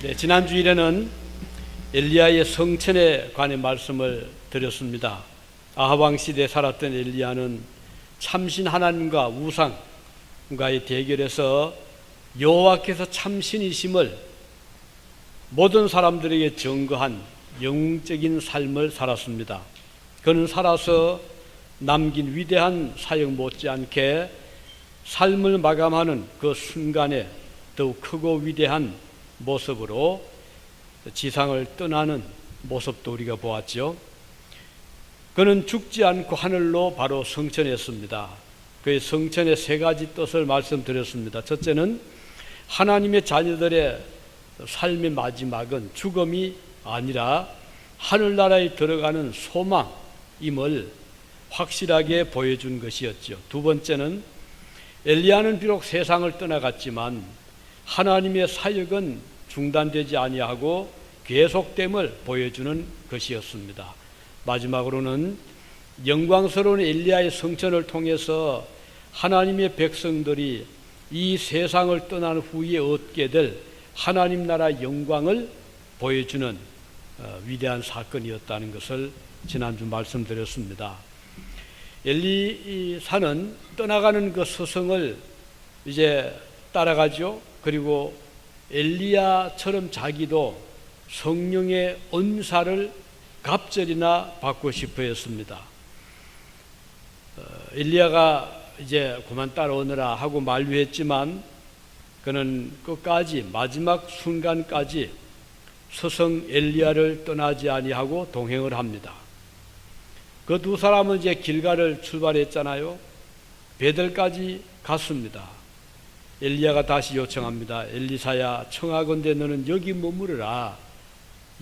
네, 지난 주일에는 엘리야의 성천에 관해 말씀을 드렸습니다. 아합 왕 시대에 살았던 엘리야는 참신 하나님과 우상과의 대결에서 여호와께서 참신이심을 모든 사람들에게 증거한 영적인 삶을 살았습니다. 그는 살아서 남긴 위대한 사역 못지않게 삶을 마감하는 그 순간에 더욱 크고 위대한 모습으로 지상을 떠나는 모습도 우리가 보았죠. 그는 죽지 않고 하늘로 바로 승천했습니다. 그의 승천의 세 가지 뜻을 말씀드렸습니다. 첫째는 하나님의 자녀들의 삶의 마지막은 죽음이 아니라 하늘나라에 들어가는 소망임을 확실하게 보여준 것이었죠. 두 번째는 엘리야는 비록 세상을 떠나갔지만 하나님의 사역은 중단되지 아니하고 계속됨을 보여주는 것이었습니다. 마지막으로는 영광스러운 엘리야의 성천을 통해서 하나님의 백성들이 이 세상을 떠난 후에 얻게 될 하나님 나라 영광을 보여주는 위대한 사건이었다는 것을 지난주 말씀드렸습니다. 엘리사는 떠나가는 그 스승을 이제 따라가죠. 그리고 엘리야처럼 자기도 성령의 은사를 갑절이나 받고 싶어 했습니다. 엘리야가 이제 그만 따라오느라 하고 만류했지만 그는 끝까지 마지막 순간까지 스승 엘리야를 떠나지 아니하고 동행을 합니다. 그 두 사람은 이제 길가를 출발했잖아요. 베델까지 갔습니다. 엘리야가 다시 요청합니다. 엘리사야, 청하건대 너는 여기 머무르라.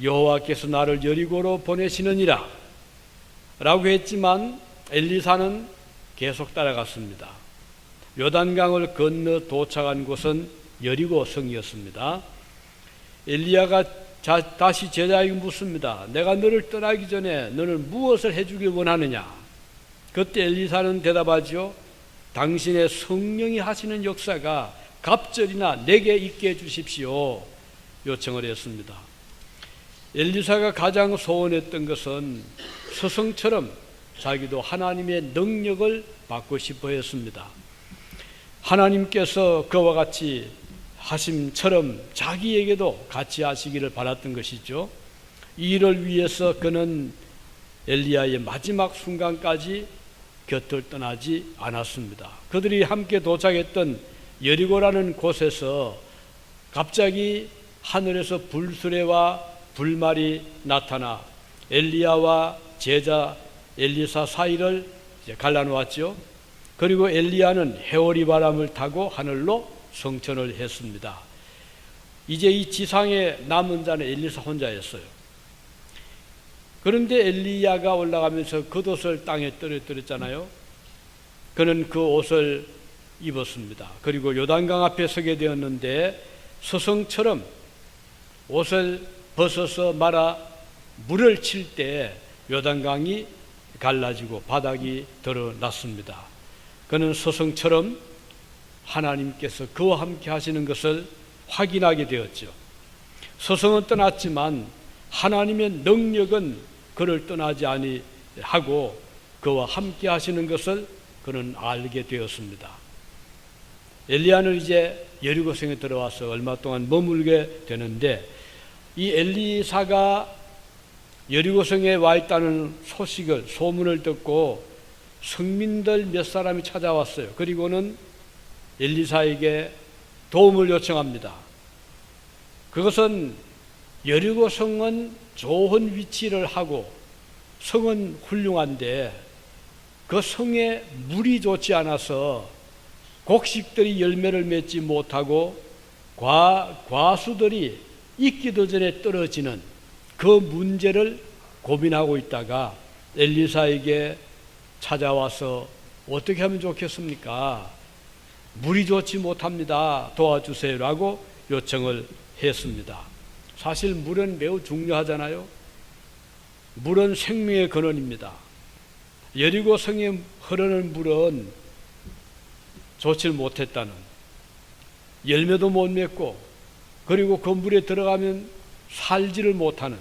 여호와께서 나를 여리고로 보내시느니라 라고 했지만 엘리사는 계속 따라갔습니다. 요단강을 건너 도착한 곳은 여리고 성이었습니다. 엘리야가 다시 제자에게 묻습니다. 내가 너를 떠나기 전에 너는 무엇을 해주길 원하느냐? 그때 엘리사는 대답하죠. 당신의 성령이 하시는 역사가 갑절이나 내게 있게 해주십시오. 요청을 했습니다. 엘리사가 가장 소원했던 것은 스승처럼 자기도 하나님의 능력을 받고 싶어 했습니다. 하나님께서 그와 같이 하심처럼 자기에게도 같이 하시기를 바랐던 것이죠. 이 일을 위해서 그는 엘리야의 마지막 순간까지 곁을 떠나지 않았습니다. 그들이 함께 도착했던 여리고라는 곳에서 갑자기 하늘에서 불수레와 불말이 나타나 엘리야와 제자 엘리사 사이를 갈라놓았죠. 그리고 엘리야는 해오리 바람을 타고 하늘로 성천을 했습니다. 이제 이 지상에 남은 자는 엘리사 혼자였어요. 그런데 엘리야가 올라가면서 겉옷을 땅에 떨어뜨렸잖아요. 그는 그 옷을 입었습니다. 그리고 요단강 앞에 서게 되었는데 스승처럼 옷을 벗어서 말아 물을 칠 때 요단강이 갈라지고 바닥이 드러났습니다. 그는 스승처럼 하나님께서 그와 함께 하시는 것을 확인하게 되었죠. 스승은 떠났지만 하나님의 능력은 그를 떠나지 아니하고 그와 함께 하시는 것을 그는 알게 되었습니다. 엘리야는 이제 여리고성에 들어와서 얼마 동안 머물게 되는데 이 엘리사가 여리고성에 와 있다는 소문을 듣고 성민들 몇 사람이 찾아왔어요. 그리고는 엘리사에게 도움을 요청합니다. 그것은 여리고성은 좋은 위치를 하고 성은 훌륭한데 그 성에 물이 좋지 않아서 곡식들이 열매를 맺지 못하고 과수들이 익기도 전에 떨어지는 그 문제를 고민하고 있다가 엘리사에게 찾아와서 어떻게 하면 좋겠습니까? 물이 좋지 못합니다. 도와주세요라고 요청을 했습니다. 사실 물은 매우 중요하잖아요. 물은 생명의 근원입니다. 여리고 성에 흐르는 물은 좋지 못했다는, 열매도 못 맺고 그리고 그 물에 들어가면 살지를 못하는,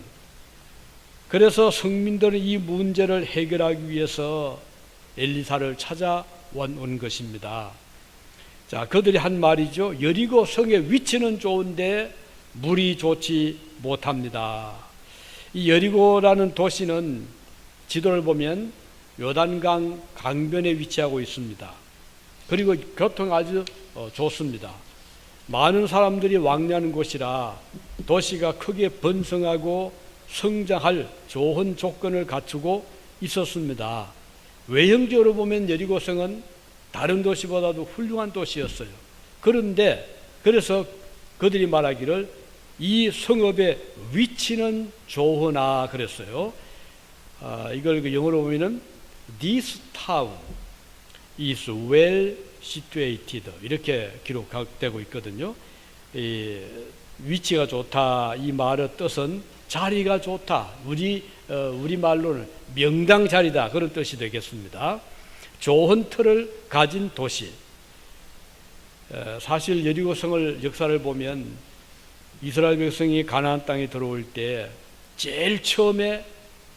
그래서 성민들은 이 문제를 해결하기 위해서 엘리사를 찾아온 것입니다. 자, 그들이 한 말이죠. 여리고 성의 위치는 좋은데 물이 좋지 못합니다. 이 여리고라는 도시는 지도를 보면 요단강 강변에 위치하고 있습니다. 그리고 교통이 아주 좋습니다. 많은 사람들이 왕래하는 곳이라 도시가 크게 번성하고 성장할 좋은 조건을 갖추고 있었습니다. 외형적으로 보면 여리고성은 다른 도시보다도 훌륭한 도시였어요. 그런데 그래서 그들이 말하기를 이 성읍의 위치는 좋으나 그랬어요. 이걸 영어로 보면은 This town is well situated 이렇게 기록되고 있거든요. 이 위치가 좋다 이 말의 뜻은 자리가 좋다. 우리 말로는 명당 자리다 그런 뜻이 되겠습니다. 좋은 틀을 가진 도시. 사실 여리고성을 역사를 보면 이스라엘 백성이 가나안 땅에 들어올 때 제일 처음에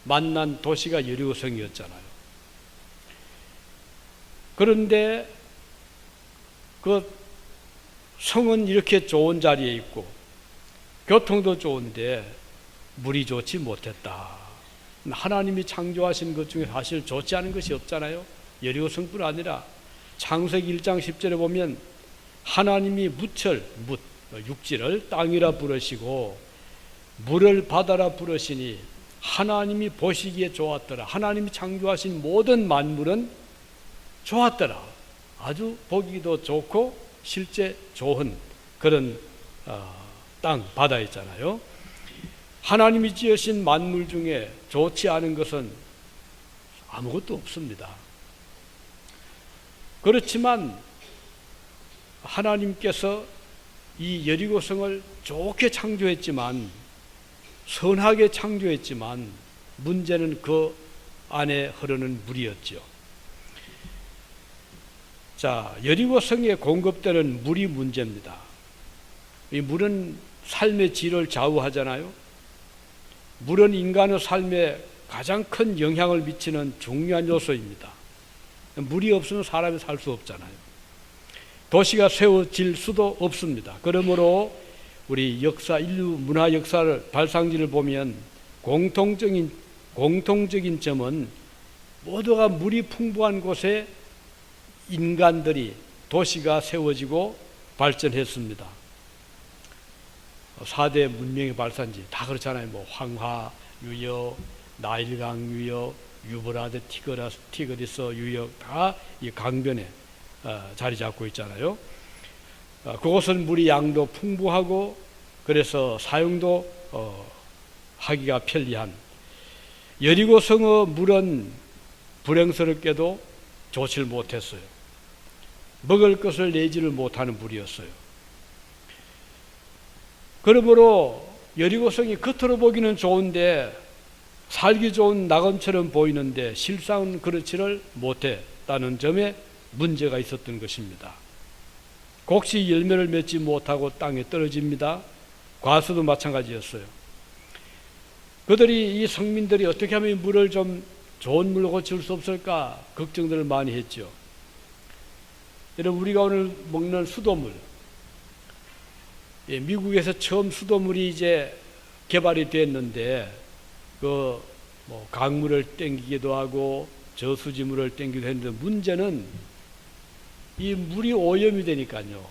만난 도시가 여리고성이었잖아요. 그런데 그 성은 이렇게 좋은 자리에 있고 교통도 좋은데 물이 좋지 못했다. 하나님이 창조하신 것 중에 사실 좋지 않은 것이 없잖아요. 여리고성뿐 아니라 창세기 1장 10절에 보면 하나님이 육지를 땅이라 부르시고 물을 바다라 부르시니 하나님이 보시기에 좋았더라. 하나님이 창조하신 모든 만물은 좋았더라. 아주 보기도 좋고 실제 좋은 그런 땅, 바다 있잖아요. 하나님이 지으신 만물 중에 좋지 않은 것은 아무것도 없습니다. 그렇지만 하나님께서 이 여리고성을 좋게 창조했지만 선하게 창조했지만 문제는 그 안에 흐르는 물이었죠. 자, 여리고성에 공급되는 물이 문제입니다. 이 물은 삶의 질을 좌우하잖아요. 물은 인간의 삶에 가장 큰 영향을 미치는 중요한 요소입니다. 물이 없으면 사람이 살 수 없잖아요. 도시가 세워질 수도 없습니다. 그러므로 우리 인류 문화 역사를 발상지를 보면 공통적인 점은 모두가 물이 풍부한 곳에 인간들이 도시가 세워지고 발전했습니다. 4대 문명의 발산지 다 그렇잖아요. 뭐 황하 유역, 나일강 유역, 유브라데 티그리스 유역 다 이 강변에 자리 잡고 있잖아요. 그곳은 물이 양도 풍부하고 그래서 사용도 하기가 편리한 여리고성의 물은 불행스럽게도 좋지 못했어요. 먹을 것을 내지를 못하는 물이었어요. 그러므로 여리고성이 겉으로 보기는 좋은데 살기 좋은 낙원처럼 보이는데 실상은 그렇지를 못했다는 점에 문제가 있었던 것입니다. 곡식 열매를 맺지 못하고 땅에 떨어집니다. 과수도 마찬가지였어요. 그들이 이 성민들이 어떻게 하면 물을 좀 좋은 물로 고칠 수 없을까 걱정들을 많이 했죠. 여러분 우리가 오늘 먹는 수돗물, 미국에서 처음 수돗물이 이제 개발이 됐는데 뭐 강물을 땡기기도 하고 저수지물을 땡기기도 했는데 문제는 이 물이 오염이 되니까요.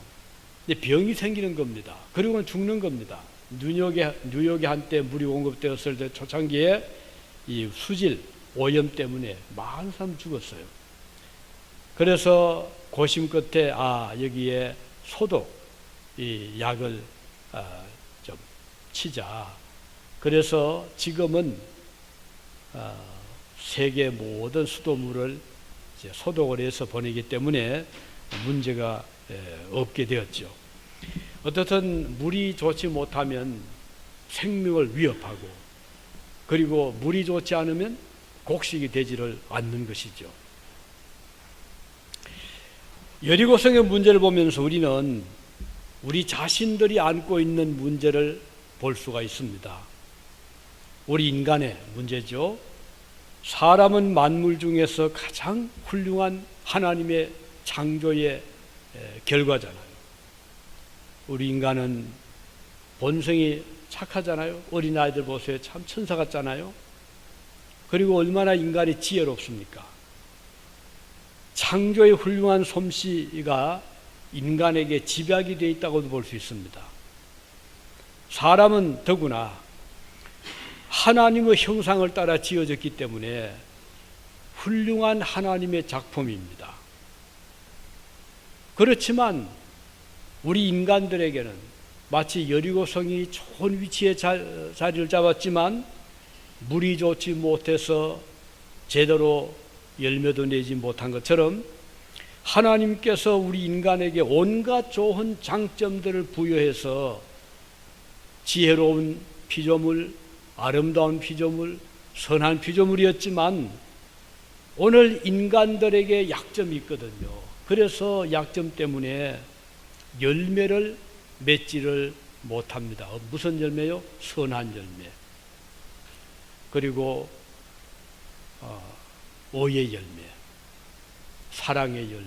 병이 생기는 겁니다. 그리고는 죽는 겁니다. 뉴욕에 한때 물이 공급되었을 때 초창기에 이 수질 오염 때문에 많은 사람 죽었어요. 그래서 고심 끝에 여기에 소독 이 약을 좀 치자. 그래서 지금은 세계 모든 수돗물을 이제 소독을 해서 보내기 때문에 문제가 없게 되었죠. 어떻든 물이 좋지 못하면 생명을 위협하고 그리고 물이 좋지 않으면 곡식이 되지를 않는 것이죠. 여리고성의 문제를 보면서 우리는 우리 자신들이 안고 있는 문제를 볼 수가 있습니다. 우리 인간의 문제죠. 사람은 만물 중에서 가장 훌륭한 하나님의 창조의 결과잖아요. 우리 인간은 본성이 착하잖아요. 어린아이들 보세요. 참 천사 같잖아요. 그리고 얼마나 인간이 지혜롭습니까? 창조의 훌륭한 솜씨가 인간에게 집약이 되어 있다고도 볼 수 있습니다. 사람은 더구나 하나님의 형상을 따라 지어졌기 때문에 훌륭한 하나님의 작품입니다. 그렇지만 우리 인간들에게는 마치 여리고성이 좋은 위치에 자리를 잡았지만 물이 좋지 못해서 제대로 열매도 내지 못한 것처럼 하나님께서 우리 인간에게 온갖 좋은 장점들을 부여해서 지혜로운 피조물, 아름다운 피조물, 선한 피조물이었지만 오늘 인간들에게 약점이 있거든요. 그래서 약점 때문에 열매를 맺지를 못합니다. 무슨 열매요? 선한 열매. 그리고 오의 열매, 사랑의 열매,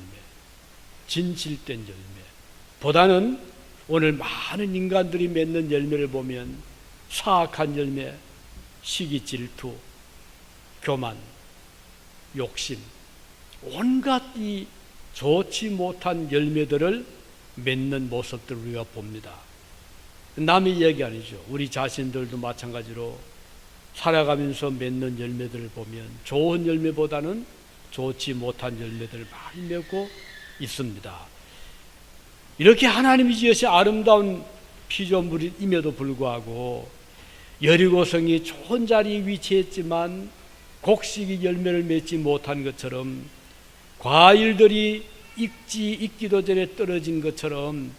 진실된 열매 보다는 오늘 많은 인간들이 맺는 열매를 보면 사악한 열매, 시기, 질투, 교만, 욕심, 온갖 이 좋지 못한 열매들을 맺는 모습들을 우리가 봅니다. 남의 이야기 아니죠. 우리 자신들도 마찬가지로 살아가면서 맺는 열매들을 보면 좋은 열매보다는 좋지 못한 열매들을 많이 맺고 있습니다. 이렇게 하나님이 지으신 아름다운 피조물임에도 불구하고 여리고성이 좋은 자리에 위치했지만 곡식이 열매를 맺지 못한 것처럼 과일들이 익기도 전에 떨어진 것처럼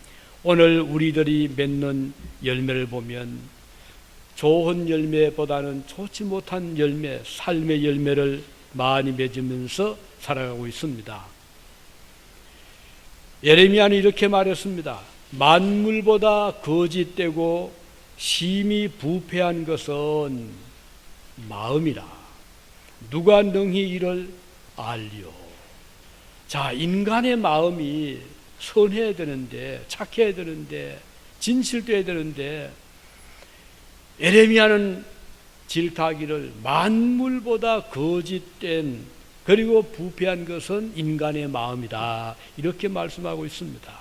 오늘 우리들이 맺는 열매를 보면 좋은 열매보다는 좋지 못한 열매, 삶의 열매를 많이 맺으면서 살아가고 있습니다. 예레미야는 이렇게 말했습니다. 만물보다 거짓되고 심히 부패한 것은 마음이라. 누가 능히 이를 알리오. 자, 인간의 마음이 선해야 되는데, 착해야 되는데, 진실돼야 되는데, 예레미야는 질타하기를 만물보다 거짓된 그리고 부패한 것은 인간의 마음이다. 이렇게 말씀하고 있습니다.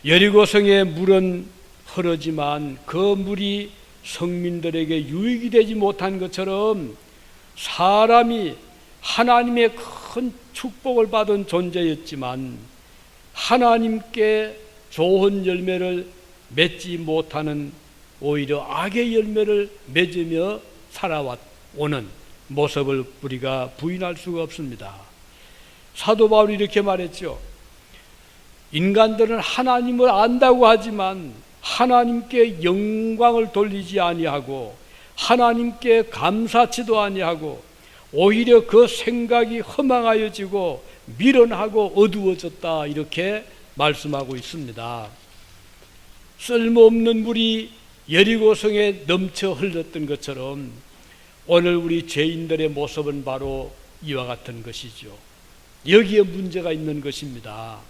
여리고성의 물은 흐르지만 그 물이 성민들에게 유익이 되지 못한 것처럼 사람이 하나님의 큰 축복을 받은 존재였지만 하나님께 좋은 열매를 맺지 못하는 오히려 악의 열매를 맺으며 살아오는 모습을 우리가 부인할 수가 없습니다. 사도 바울이 이렇게 말했죠. 인간들은 하나님을 안다고 하지만 하나님께 영광을 돌리지 아니하고 하나님께 감사치도 아니하고 오히려 그 생각이 허망하여지고 미련하고 어두워졌다. 이렇게 말씀하고 있습니다. 쓸모없는 물이 여리고성에 넘쳐 흘렀던 것처럼 오늘 우리 죄인들의 모습은 바로 이와 같은 것이죠. 여기에 문제가 있는 것입니다.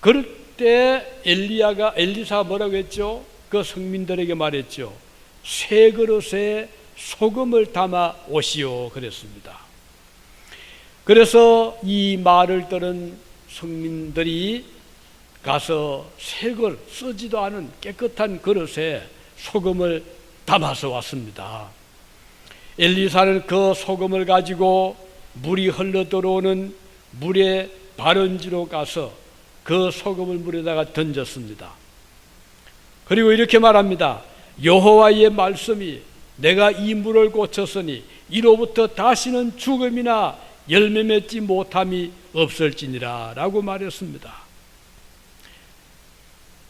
그럴 때 엘리사가 뭐라고 했죠? 그 성민들에게 말했죠. 새 그릇에 소금을 담아 오시오 그랬습니다. 그래서 이 말을 들은 성민들이 가서 새 그릇, 쓰지도 않은 깨끗한 그릇에 소금을 담아서 왔습니다. 엘리사는 그 소금을 가지고 물이 흘러 들어오는 물의 발원지로 가서 그 소금을 물에다가 던졌습니다. 그리고 이렇게 말합니다. 여호와의 말씀이 내가 이 물을 고쳤으니 이로부터 다시는 죽음이나 열매 맺지 못함이 없을지니라 라고 말했습니다.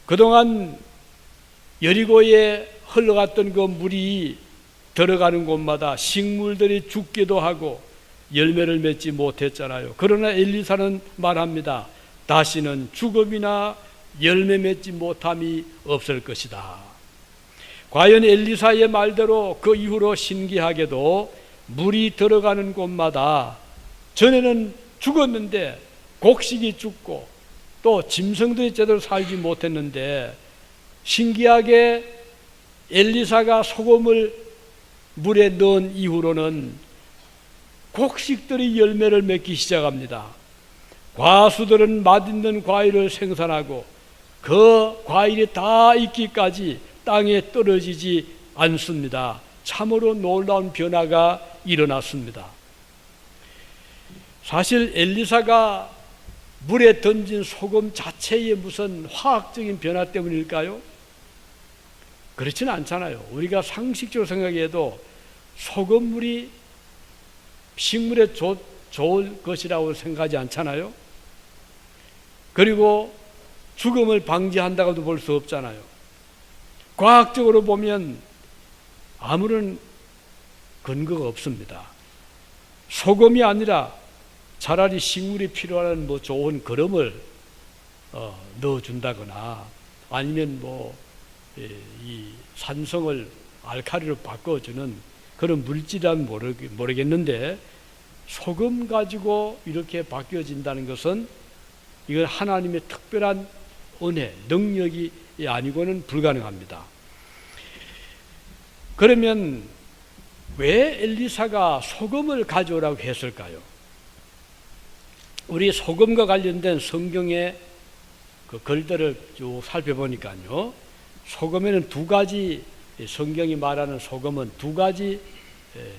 그동안 여리고에 흘러갔던 그 물이 들어가는 곳마다 식물들이 죽기도 하고 열매를 맺지 못했잖아요. 그러나 엘리사는 말합니다. 다시는 죽음이나 열매 맺지 못함이 없을 것이다. 과연 엘리사의 말대로 그 이후로 신기하게도 물이 들어가는 곳마다 전에는 죽었는데 곡식이 죽고 또 짐승들이 제대로 살지 못했는데 신기하게 엘리사가 소금을 물에 넣은 이후로는 곡식들이 열매를 맺기 시작합니다. 과수들은 맛있는 과일을 생산하고 그 과일이 다 익기까지 땅에 떨어지지 않습니다. 참으로 놀라운 변화가 일어났습니다. 사실 엘리사가 물에 던진 소금 자체의 무슨 화학적인 변화 때문일까요? 그렇지는 않잖아요. 우리가 상식적으로 생각해도 소금물이 식물에 좋을 것이라고 생각하지 않잖아요. 그리고 죽음을 방지한다고도 볼 수 없잖아요. 과학적으로 보면 아무런 근거가 없습니다. 소금이 아니라 차라리 식물이 필요한 좋은 거름을 넣어준다거나 아니면 이 산성을 알칼리로 바꿔주는 그런 물질이라면 모르겠는데 소금 가지고 이렇게 바뀌어진다는 것은 이건 하나님의 특별한 은혜, 능력이 아니고는 불가능합니다. 그러면 왜 엘리사가 소금을 가져오라고 했을까요? 우리 소금과 관련된 성경의 그 글들을 쭉 살펴보니까요, 소금에는 두 가지, 성경이 말하는 소금은 두 가지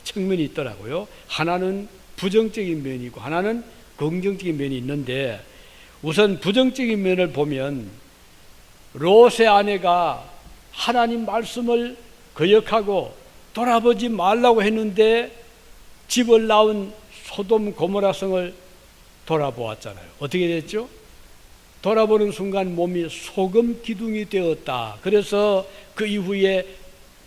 측면이 있더라고요. 하나는 부정적인 면이 있고 하나는 긍정적인 면이 있는데, 우선 부정적인 면을 보면 롯의 아내가 하나님 말씀을 거역하고 돌아보지 말라고 했는데 집을 나온 소돔 고모라 성을 돌아보았잖아요. 어떻게 됐죠? 돌아보는 순간 몸이 소금 기둥이 되었다. 그래서 그 이후에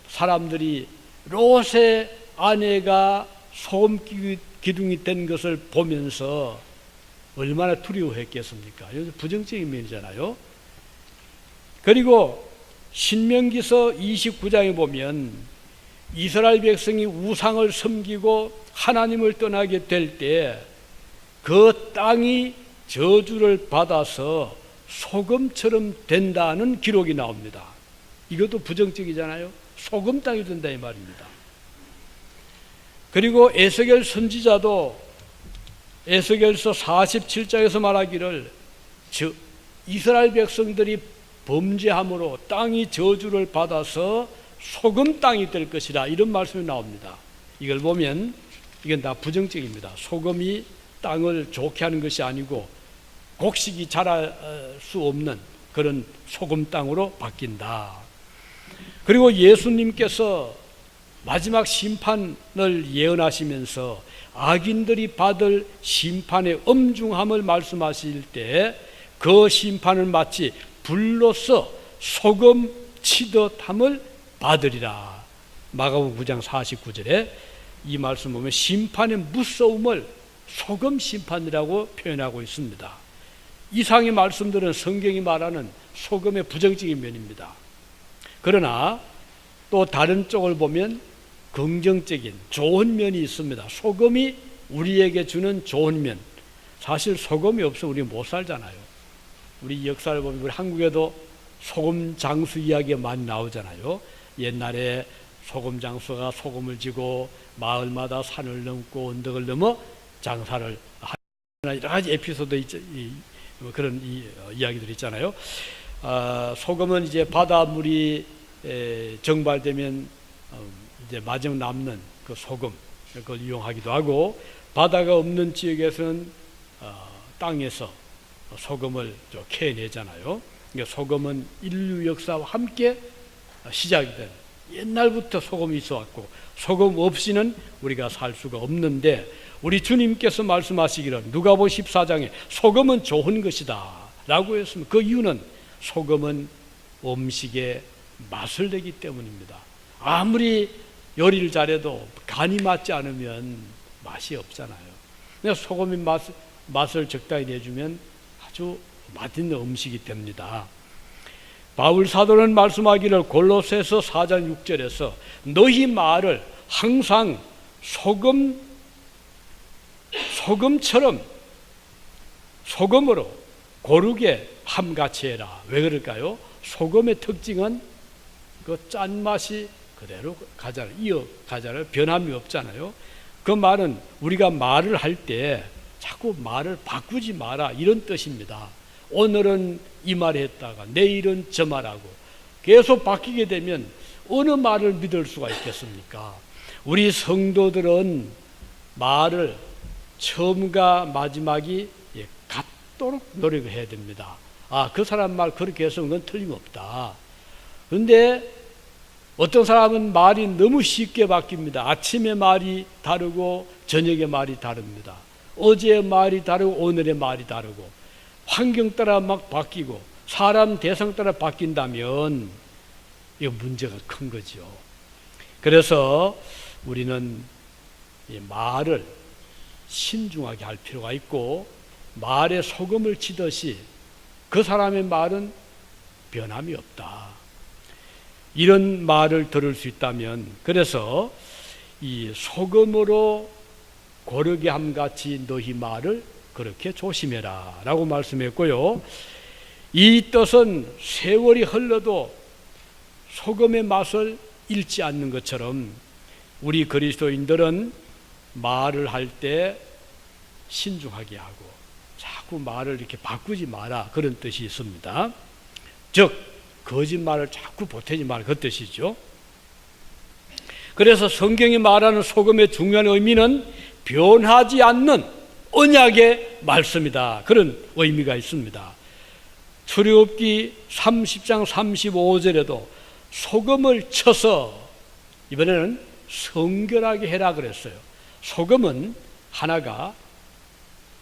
사람들이 롯의 아내가 소금 기둥이 된 것을 보면서 얼마나 두려워했겠습니까? 이것은 부정적인 면이잖아요. 그리고 신명기서 29장에 보면 이스라엘 백성이 우상을 섬기고 하나님을 떠나게 될 때 그 땅이 저주를 받아서 소금처럼 된다는 기록이 나옵니다. 이것도 부정적이잖아요. 소금 땅이 된다 이 말입니다. 그리고 에스겔 선지자도 에스겔서 47장에서 말하기를 이스라엘 백성들이 범죄함으로 땅이 저주를 받아서 소금 땅이 될 것이라 이런 말씀이 나옵니다. 이걸 보면 이건 다 부정적입니다. 소금이 땅을 좋게 하는 것이 아니고 곡식이 자랄 수 없는 그런 소금 땅으로 바뀐다. 그리고 예수님께서 마지막 심판을 예언하시면서 악인들이 받을 심판의 엄중함을 말씀하실 때 그 심판은 마치 불로서 소금 치듯함을 받으리라. 마가복음 9장 49절에 이 말씀 보면 심판의 무서움을 소금 심판이라고 표현하고 있습니다. 이상의 말씀들은 성경이 말하는 소금의 부정적인 면입니다. 그러나 또 다른 쪽을 보면 긍정적인 좋은 면이 있습니다. 소금이 우리에게 주는 좋은 면. 사실 소금이 없으면 우리 못 살잖아요. 우리 역사를 보면 우리 한국에도 소금 장수 이야기가 많이 나오잖아요. 옛날에 소금 장수가 소금을 지고 마을마다 산을 넘고 언덕을 넘어 장사를 하는 여러 가지 에피소드 그런 이야기들이 있잖아요. 소금은 이제 바닷물이 정발되면 이제 마지막 남는 그 소금 그걸 이용하기도 하고, 바다가 없는 지역에서는 땅에서 소금을 캐내잖아요. 그러니까 소금은 인류 역사와 함께 시작이 된, 옛날부터 소금이 있어왔고 소금 없이는 우리가 살 수가 없는데, 우리 주님께서 말씀하시기를 누가복음 14장에 소금은 좋은 것이다 라고 했으면 그 이유는 소금은 음식에 맛을 내기 때문입니다. 아무리 요리를 잘해도 간이 맞지 않으면 맛이 없잖아요. 그래서 소금이 맛을 적당히 내주면 아주 맛있는 음식이 됩니다. 바울 사도는 말씀하기를 골로새서 4장 6절에서 너희 말을 항상 소금으로 고르게 함같이 해라. 왜 그럴까요? 소금의 특징은 그 짠맛이 그대로 가잖아요. 이어가잖아요. 변함이 없잖아요. 그 말은 우리가 말을 할 때 자꾸 말을 바꾸지 마라, 이런 뜻입니다. 오늘은 이 말 했다가 내일은 저 말하고 계속 바뀌게 되면 어느 말을 믿을 수가 있겠습니까? 우리 성도들은 말을 처음과 마지막이 같도록 노력을 해야 됩니다. 그 사람 말 그렇게 해서 그건 틀림없다. 그런데 어떤 사람은 말이 너무 쉽게 바뀝니다. 아침에 말이 다르고 저녁에 말이 다릅니다. 어제의 말이 다르고 오늘의 말이 다르고 환경 따라 막 바뀌고 사람 대상 따라 바뀐다면 이거 문제가 큰 거죠. 그래서 우리는 이 말을 신중하게 할 필요가 있고, 말에 소금을 치듯이 그 사람의 말은 변함이 없다, 이런 말을 들을 수 있다면, 그래서 이 소금으로 고르게 함같이 너희 말을 그렇게 조심해라 라고 말씀했고요. 이 뜻은 세월이 흘러도 소금의 맛을 잃지 않는 것처럼 우리 그리스도인들은 말을 할 때 신중하게 하고 자꾸 말을 이렇게 바꾸지 마라, 그런 뜻이 있습니다. 즉 거짓말을 자꾸 보태지 마라, 그 뜻이죠. 그래서 성경이 말하는 소금의 중요한 의미는 변하지 않는 언약의 말씀이다, 그런 의미가 있습니다. 출애굽기 30장 35절에도 소금을 쳐서, 이번에는 성결하게 해라 그랬어요. 소금은 하나가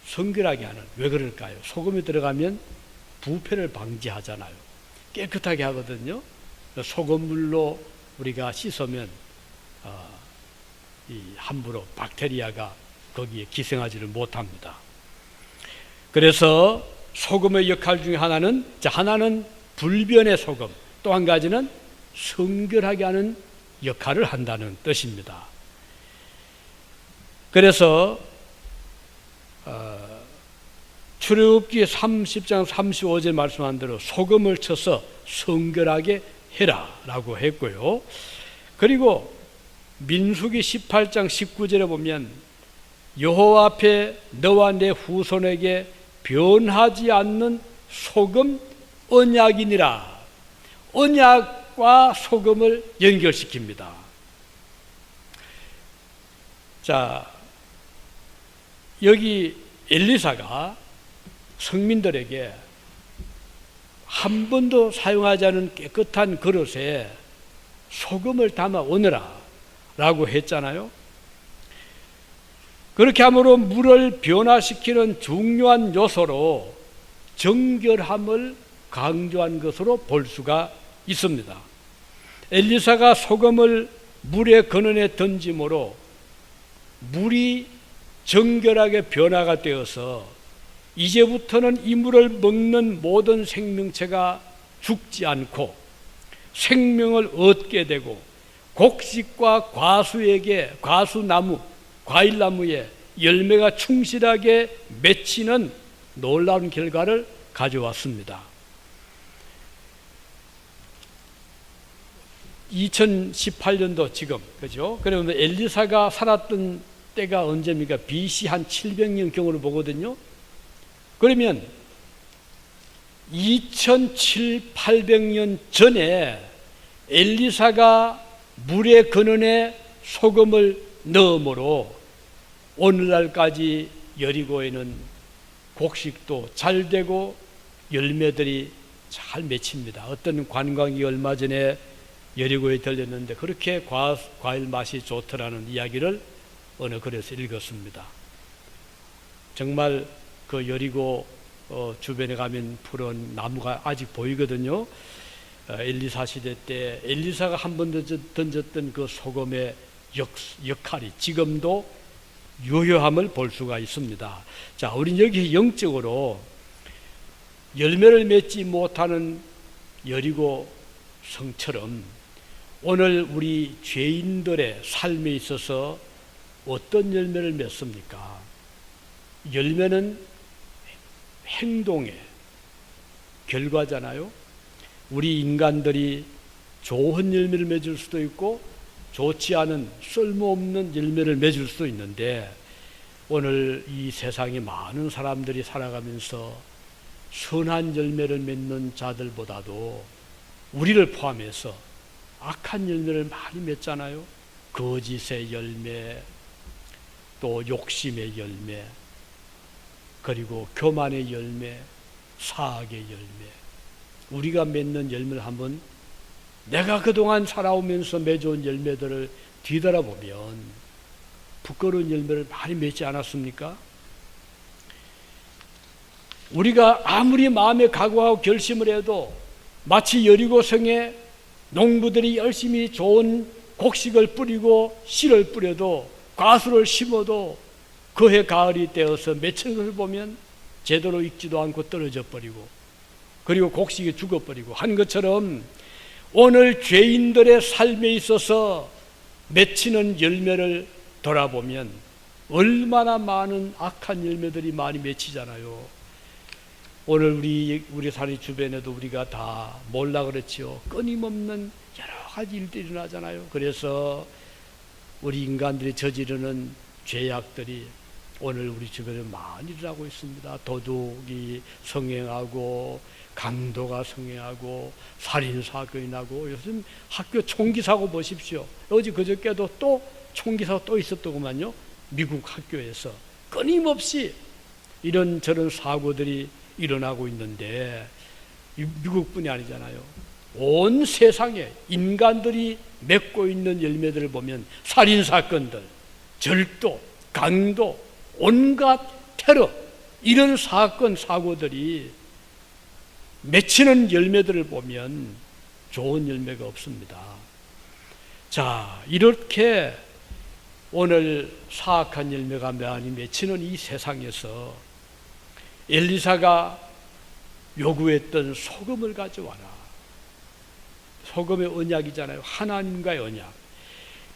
성결하게 하는, 왜 그럴까요? 소금이 들어가면 부패를 방지하잖아요. 깨끗하게 하거든요. 소금물로 우리가 씻으면 함부로 박테리아가 거기에 기생하지를 못합니다. 그래서 소금의 역할 중에 하나는 불변의 소금, 또 한 가지는 성결하게 하는 역할을 한다는 뜻입니다. 그래서 출애굽기 30장 35절 말씀한 대로 소금을 쳐서 성결하게 해라 라고 했고요. 그리고 민수기 18장 19절에 보면 여호와 앞에 너와 내 후손에게 변하지 않는 소금 언약이니라. 언약과 소금을 연결시킵니다. 자, 여기 엘리사가 성민들에게 한 번도 사용하지 않은 깨끗한 그릇에 소금을 담아 오너라 라고 했잖아요. 그렇게 함으로 물을 변화시키는 중요한 요소로 정결함을 강조한 것으로 볼 수가 있습니다. 엘리사가 소금을 물의 근원에 던짐으로 물이 정결하게 변화가 되어서 이제부터는 이 물을 먹는 모든 생명체가 죽지 않고 생명을 얻게 되고 곡식과 과일나무에 열매가 충실하게 맺히는 놀라운 결과를 가져왔습니다. 2018년도 지금, 그죠? 그러면 엘리사가 살았던 때가 언제입니까? BC 한 700년경으로 보거든요. 그러면 2700~800년 전에 엘리사가 물의 근원에 소금을 넣음으로 오늘날까지 여리고에는 곡식도 잘 되고 열매들이 잘 맺힙니다. 어떤 관광이 얼마 전에 여리고에 들렸는데 그렇게 과일 맛이 좋더라는 이야기를 어느 글에서 읽었습니다. 정말 그 여리고 주변에 가면 푸른 나무가 아직 보이거든요. 엘리사 시대 때 엘리사가 한 번 던졌던 그 소금의 역할이 지금도 유효함을 볼 수가 있습니다. 자, 우린 여기 영적으로 열매를 맺지 못하는 여리고 성처럼 오늘 우리 죄인들의 삶에 있어서 어떤 열매를 맺습니까? 열매는 행동의 결과잖아요. 우리 인간들이 좋은 열매를 맺을 수도 있고 좋지 않은 쓸모없는 열매를 맺을 수도 있는데, 오늘 이 세상에 많은 사람들이 살아가면서 선한 열매를 맺는 자들보다도 우리를 포함해서 악한 열매를 많이 맺잖아요. 거짓의 열매, 또 욕심의 열매, 그리고 교만의 열매, 사악의 열매. 우리가 맺는 열매를 한번, 내가 그동안 살아오면서 맺어온 열매들을 뒤돌아보면 부끄러운 열매를 많이 맺지 않았습니까? 우리가 아무리 마음에 각오하고 결심을 해도 마치 여리고성에 농부들이 열심히 좋은 곡식을 뿌리고 씨를 뿌려도, 과수를 심어도 그해 가을이 되어서 맺힌 것을 보면 제대로 익지도 않고 떨어져 버리고, 그리고 곡식이 죽어버리고 한 것처럼 오늘 죄인들의 삶에 있어서 맺히는 열매를 돌아보면 얼마나 많은 악한 열매들이 많이 맺히잖아요. 오늘 우리 사리 주변에도 우리가 다 몰라 그렇지요. 끊임없는 여러 가지 일들이 일어나잖아요. 그래서 우리 인간들이 저지르는 죄악들이 오늘 우리 주변에 많이 일어나고 있습니다. 도둑이 성행하고, 강도가 성행하고, 살인사건이 나고, 요즘 학교 총기사고 보십시오. 어제 그저께도 또 총기사고 또 있었더구만요. 미국 학교에서 끊임없이 이런저런 사고들이 일어나고 있는데, 미국뿐이 아니잖아요. 온 세상에 인간들이 맺고 있는 열매들을 보면 살인사건들, 절도, 강도, 온갖 테러, 이런 사건 사고들이 맺히는 열매들을 보면 좋은 열매가 없습니다. 자, 이렇게 오늘 사악한 열매가 많이 맺히는 이 세상에서 엘리사가 요구했던 소금을 가져와라. 소금의 언약이잖아요. 하나님과의 언약.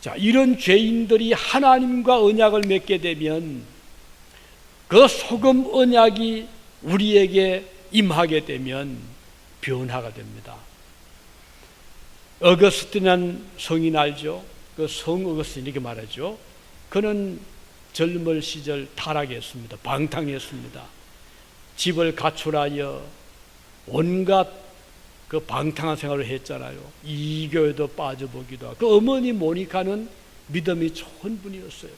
자, 이런 죄인들이 하나님과 언약을 맺게 되면 그 소금 언약이 우리에게 임하게 되면 변화가 됩니다. 어거스틴이라는 성인 알죠? 그 성 어거스틴 이렇게 말하죠. 그는 젊을 시절 타락했습니다. 방탕했습니다. 집을 가출하여 온갖 그 방탕한 생활을 했잖아요. 이교에도 빠져보기도 하고. 그 어머니 모니카는 믿음이 좋은 분이었어요.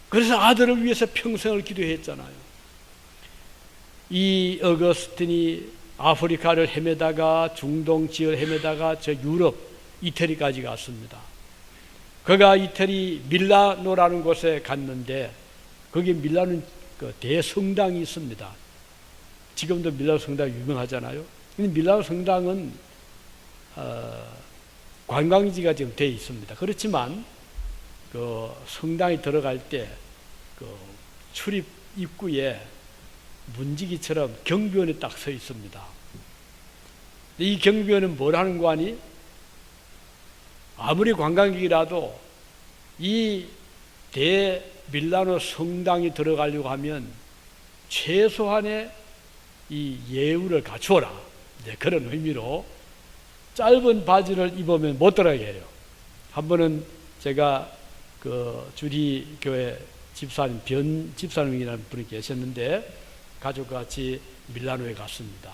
그래서 아들을 위해서 평생을 기도했잖아요. 이 어거스틴이 아프리카를 헤매다가 중동 지역을 헤매다가 저 유럽 이태리까지 갔습니다. 그가 이태리 밀라노라는 곳에 갔는데, 거기 밀라노는 그 대성당이 있습니다. 지금도 밀라노 성당이 유명하잖아요. 근데 밀라노 성당은 관광지가 지금 되어 있습니다. 그렇지만 그 성당에 들어갈 때 그 출입 입구에 문지기처럼 경비원이 딱 서 있습니다. 이 경비원은 뭘 하는 거 아니? 아무리 관광객이라도 이 대밀라노 성당에 들어가려고 하면 최소한의 이 예우를 갖추어라. 네, 그런 의미로 짧은 바지를 입으면 못 들어가게 해요. 한 번은 제가 그 주리교회 집사님, 변 집사님이라는 분이 계셨는데, 가족과 같이 밀라노에 갔습니다.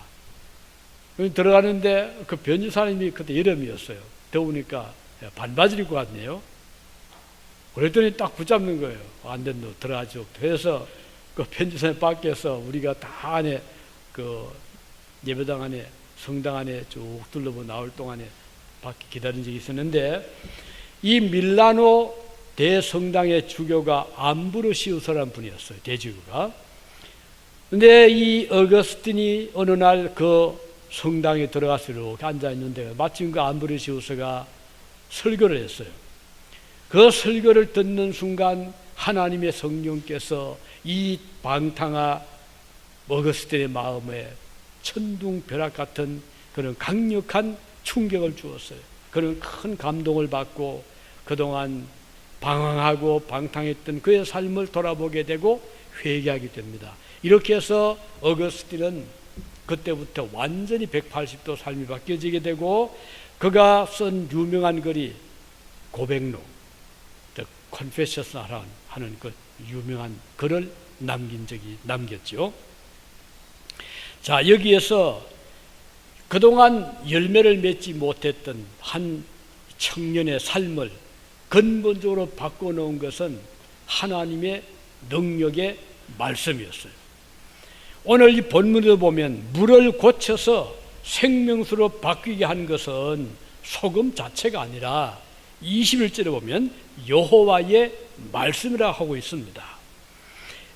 들어가는데 그 변 집사님이 그때 여름이었어요. 더우니까 반바지를 입고 갔네요. 그랬더니 딱 붙잡는 거예요. 안 된다, 들어가죠. 그래서 그 변 집사님 밖에서 우리가 다 안에 그 예배당 안에, 성당 안에 쭉 둘러보고 나올 동안에 밖에 기다린 적이 있었는데, 이 밀라노 대성당의 주교가 암브로시우스라는 분이었어요. 대주교가. 근데 이 어거스틴이 어느 날 그 성당에 들어가서 이렇게 앉아있는데, 마침 그 암브로시우스가 설교를 했어요. 그 설교를 듣는 순간 하나님의 성령께서 이 방탕한 어거스틴의 마음에 천둥 벼락 같은 그런 강력한 충격을 주었어요. 그런 큰 감동을 받고 그동안 방황하고 방탕했던 그의 삶을 돌아보게 되고 회개하게 됩니다. 이렇게 해서 어거스틴은 그때부터 완전히 180도 삶이 바뀌어지게 되고 그가 쓴 유명한 글이 고백록, The Confessions 하는 그 유명한 글을 남겼죠. 자, 여기에서 그동안 열매를 맺지 못했던 한 청년의 삶을 근본적으로 바꿔놓은 것은 하나님의 능력의 말씀이었어요. 오늘 이 본문을 보면 물을 고쳐서 생명수로 바뀌게 한 것은 소금 자체가 아니라 21절에 보면 여호와의 말씀이라 하고 있습니다.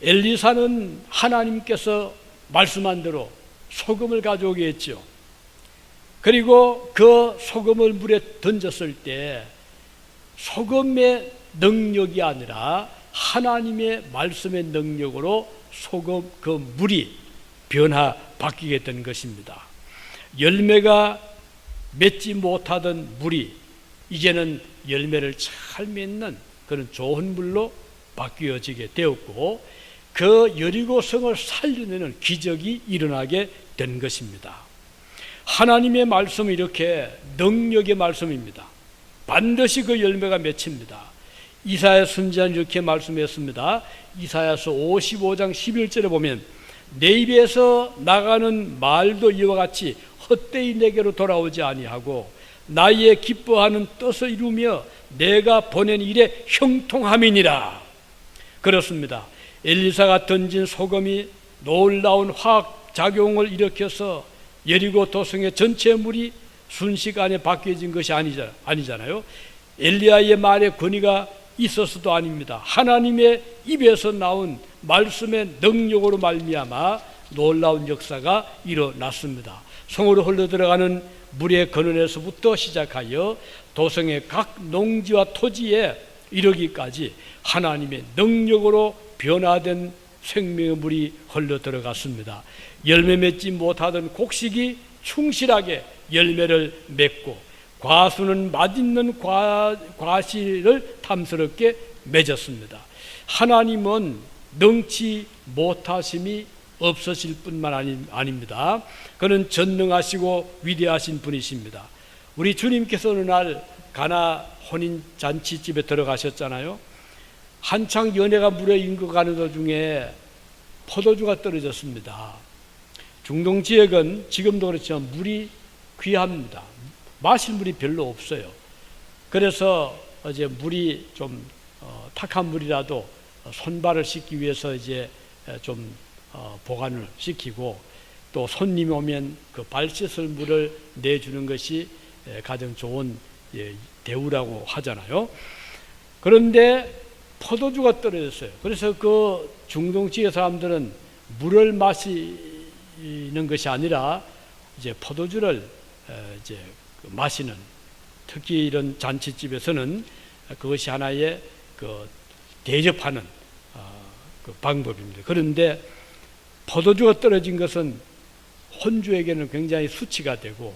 엘리사는 하나님께서 말씀한 대로 소금을 가져오게 했죠. 그리고 그 소금을 물에 던졌을 때 소금의 능력이 아니라 하나님의 말씀의 능력으로 소금 그 물이 바뀌게 된 것입니다. 열매가 맺지 못하던 물이 이제는 열매를 잘 맺는 그런 좋은 물로 바뀌어지게 되었고 그 여리고성을 살려내는 기적이 일어나게 된 것입니다. 하나님의 말씀은 이렇게 능력의 말씀입니다. 반드시 그 열매가 맺힙니다. 이사야 선지자는 이렇게 말씀했습니다. 이사야서 55장 11절에 보면 내 입에서 나가는 말도 이와 같이 헛되이 내게로 돌아오지 아니하고 나의 기뻐하는 뜻을 이루며 내가 보낸 일에 형통함이니라. 그렇습니다. 엘리사가 던진 소금이 놀라운 화학작용을 일으켜서 여리고 도성의 전체 물이 순식간에 바뀌어진 것이 아니잖아요. 엘리야의 말에 권위가 있어서도 아닙니다. 하나님의 입에서 나온 말씀의 능력으로 말미암아 놀라운 역사가 일어났습니다. 성으로 흘러들어가는 물의 근원에서부터 시작하여 도성의 각 농지와 토지에 이르기까지 하나님의 능력으로 변화된 생명의 물이 흘러들어갔습니다. 열매 맺지 못하던 곡식이 충실하게 열매를 맺고 과수는 맛있는 과실을 탐스럽게 맺었습니다. 하나님은 능치 못하심이 없으실 뿐만 아닙니다. 그는 전능하시고 위대하신 분이십니다. 우리 주님께서 어느 날 가나 혼인잔치집에 들어가셨잖아요. 한창 연회가 무르익어가는 도중에 포도주가 떨어졌습니다. 중동 지역은 지금도 그렇지만 물이 귀합니다. 마실 물이 별로 없어요. 그래서 이제 물이 좀 탁한 물이라도 손발을 씻기 위해서 이제 좀 보관을 시키고 또 손님이 오면 그 발 씻을 물을 내주는 것이 가장 좋은 대우라고 하잖아요. 그런데 포도주가 떨어졌어요. 그래서 그 중동 지역 사람들은 물을 마시는 것이 아니라 이제 포도주를 이제 마시는, 특히 이런 잔치집에서는 그것이 하나의 그 대접하는 그 방법입니다. 그런데 포도주가 떨어진 것은 혼주에게는 굉장히 수치가 되고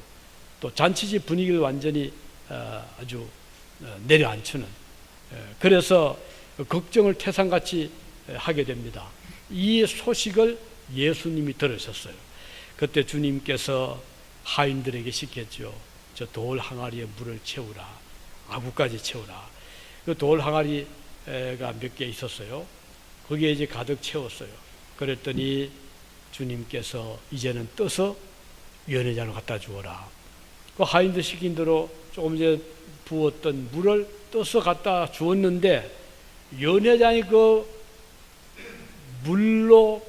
또 잔치집 분위기를 완전히 아주 내려앉히는, 그래서 걱정을 태산같이 하게 됩니다. 이 소식을 예수님이 들으셨어요. 그때 주님께서 하인들에게 시켰죠. 저 돌 항아리에 물을 채우라. 아구까지 채우라. 그 돌 항아리가 몇 개 있었어요. 거기에 이제 가득 채웠어요. 그랬더니 주님께서 이제는 떠서 연회장을 갖다 주어라. 그 하인들 시킨 대로 조금 전에 부었던 물을 떠서 갖다 주었는데 연회장이 그 물로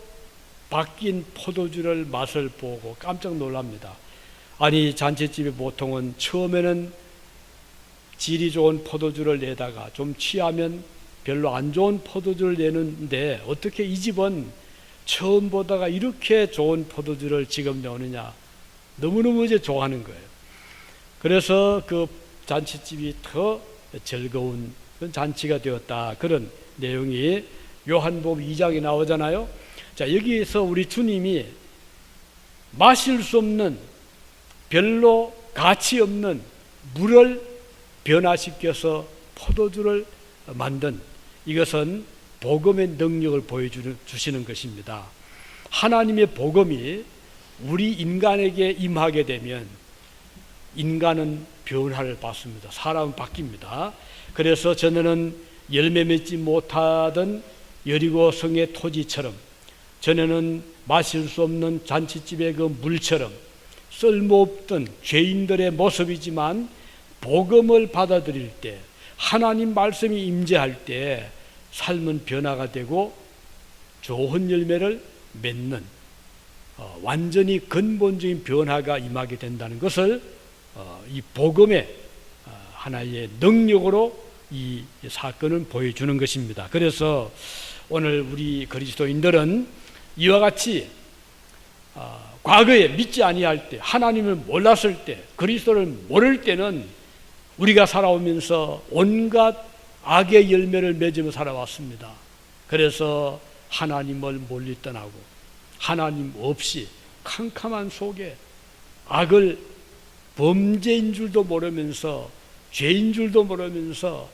바뀐 포도주를 맛을 보고 깜짝 놀랍니다. 아니, 잔치집의 보통은 처음에는 질이 좋은 포도주를 내다가 좀 취하면 별로 안 좋은 포도주를 내는데 어떻게 이 집은 처음 보다가 이렇게 좋은 포도주를 지금 내오느냐, 너무너무 이제 좋아하는 거예요. 그래서 그 잔치집이 더 즐거운 잔치가 되었다. 그런 내용이 요한복음 2장에 나오잖아요. 자, 여기에서 우리 주님이 마실 수 없는 별로 가치 없는 물을 변화시켜서 포도주를 만든, 이것은 복음의 능력을 보여주시는 것입니다. 하나님의 복음이 우리 인간에게 임하게 되면 인간은 변화를 받습니다. 사람은 바뀝니다. 그래서 전에는 열매 맺지 못하던 여리고 성의 토지처럼, 전에는 마실 수 없는 잔치집의 그 물처럼 쓸모없던 죄인들의 모습이지만, 복음을 받아들일 때, 하나님 말씀이 임재할 때 삶은 변화가 되고 좋은 열매를 맺는 완전히 근본적인 변화가 임하게 된다는 것을 이 복음의 하나의 능력으로 이 사건은 보여주는 것입니다. 그래서 오늘 우리 그리스도인들은 이와 같이 과거에 믿지 아니할 때, 하나님을 몰랐을 때, 그리스도를 모를 때는 우리가 살아오면서 온갖 악의 열매를 맺으며 살아왔습니다. 그래서 하나님을 멀리 떠나고 하나님 없이 캄캄한 속에 악을 범죄인 줄도 모르면서, 죄인 줄도 모르면서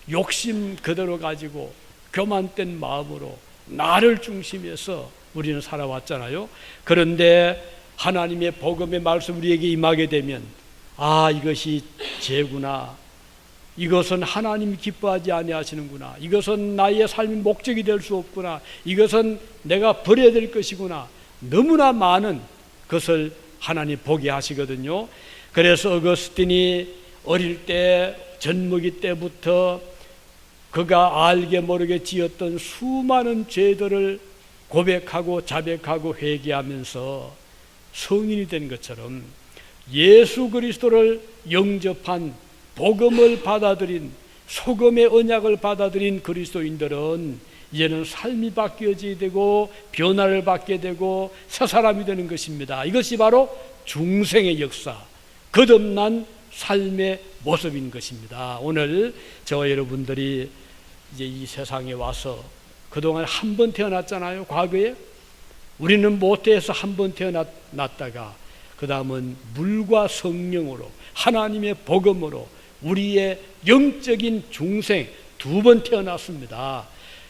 욕심 그대로 가지고 교만된 마음으로 나를 중심해서 우리는 살아왔잖아요. 그런데 하나님의 복음의 말씀 우리에게 임하게 되면, 아, 이것이 죄구나, 이것은 하나님이 기뻐하지 아니하시는구나, 이것은 나의 삶의 목적이 될 수 없구나, 이것은 내가 버려야 될 것이구나, 너무나 많은 것을 하나님 보게 하시거든요. 그래서 어거스틴이 어릴 때, 젊은이 때부터 그가 알게 모르게 지었던 수많은 죄들을 고백하고 자백하고 회개하면서 성인이 된 것처럼, 예수 그리스도를 영접한, 복음을 받아들인, 소금의 언약을 받아들인 그리스도인들은 이제는 삶이 바뀌어지게 되고 변화를 받게 되고 새 사람이 되는 것입니다. 이것이 바로 중생의 역사, 거듭난 삶의 모습인 것입니다. 오늘 저와 여러분들이 이제 이 세상에 와서 그동안 한 번 태어났잖아요. 과거에 우리는 모태에서 한 번 태어났다가 그 다음은 물과 성령으로, 하나님의 복음으로 우리의 영적인 중생 두 번 태어났습니다.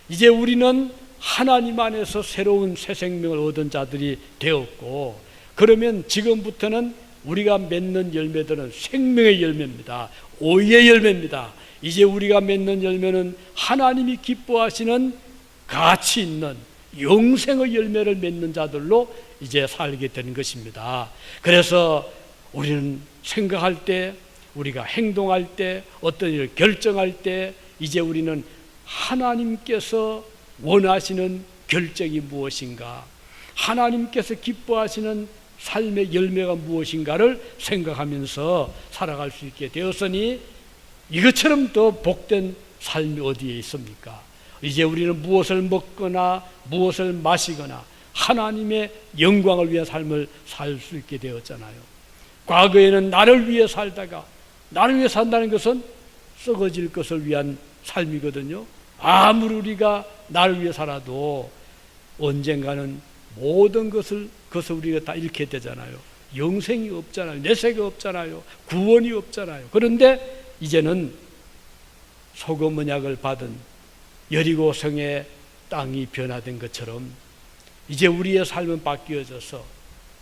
이제 우리는 하나님 안에서 새로운 새 생명을 얻은 자들이 되었고, 그러면 지금부터는 우리가 맺는 열매들은 생명의 열매입니다. 오유의 열매입니다. 이제 우리가 맺는 열매는 하나님이 기뻐하시는 가치 있는 영생의 열매를 맺는 자들로 이제 살게 되는 것입니다. 그래서 우리는 생각할 때, 우리가 행동할 때, 어떤 일을 결정할 때 이제 우리는 하나님께서 원하시는 결정이 무엇인가, 하나님께서 기뻐하시는 삶의 열매가 무엇인가를 생각하면서 살아갈 수 있게 되었으니, 이것처럼 더 복된 삶이 어디에 있습니까? 이제 우리는 무엇을 먹거나 무엇을 마시거나 하나님의 영광을 위한 삶을 살 수 있게 되었잖아요. 과거에는 나를 위해 살다가, 나를 위해 산다는 것은 썩어질 것을 위한 삶이거든요. 아무리 우리가 나를 위해 살아도 언젠가는 모든 것을 우리가 다 잃게 되잖아요. 영생이 없잖아요. 내세가 없잖아요. 구원이 없잖아요. 그런데 이제는 소금 언약을 받은 여리고 성의 땅이 변화된 것처럼 이제 우리의 삶은 바뀌어져서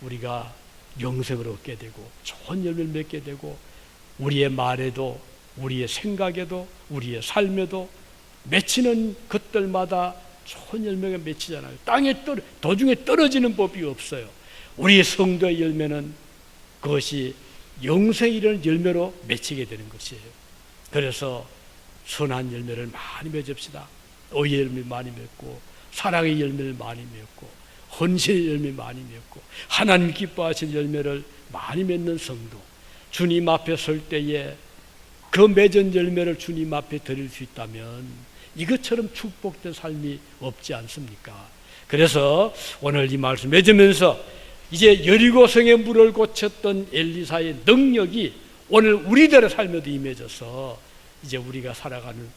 우리가 영생을 얻게 되고 좋은 열매를 맺게 되고, 우리의 말에도, 우리의 생각에도, 우리의 삶에도 맺히는 것들마다 좋은 열매가 맺히잖아요. 땅에 도중에 떨어지는 법이 없어요. 우리의 성도의 열매는 그것이 영생이라는 열매로 맺히게 되는 것이에요. 그래서 선한 열매를 많이 맺읍시다. 의의 열매 많이 맺고, 사랑의 열매를 많이 맺고, 헌신의 열매 많이 맺고, 하나님 기뻐하신 열매를 많이 맺는 성도, 주님 앞에 설 때에 그 맺은 열매를 주님 앞에 드릴 수 있다면 이것처럼 축복된 삶이 없지 않습니까? 그래서 오늘 이 말씀 맺으면서 이제 여리고성의 물을 고쳤던 엘리사의 능력이 오늘 우리들의 삶에도 임해져서 이제 우리가 살아가는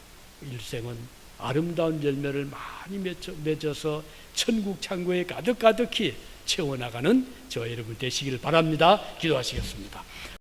일생은 아름다운 열매를 많이 맺어서 천국 창고에 가득히 채워나가는 저와 여러분 되시기를 바랍니다. 기도하시겠습니다.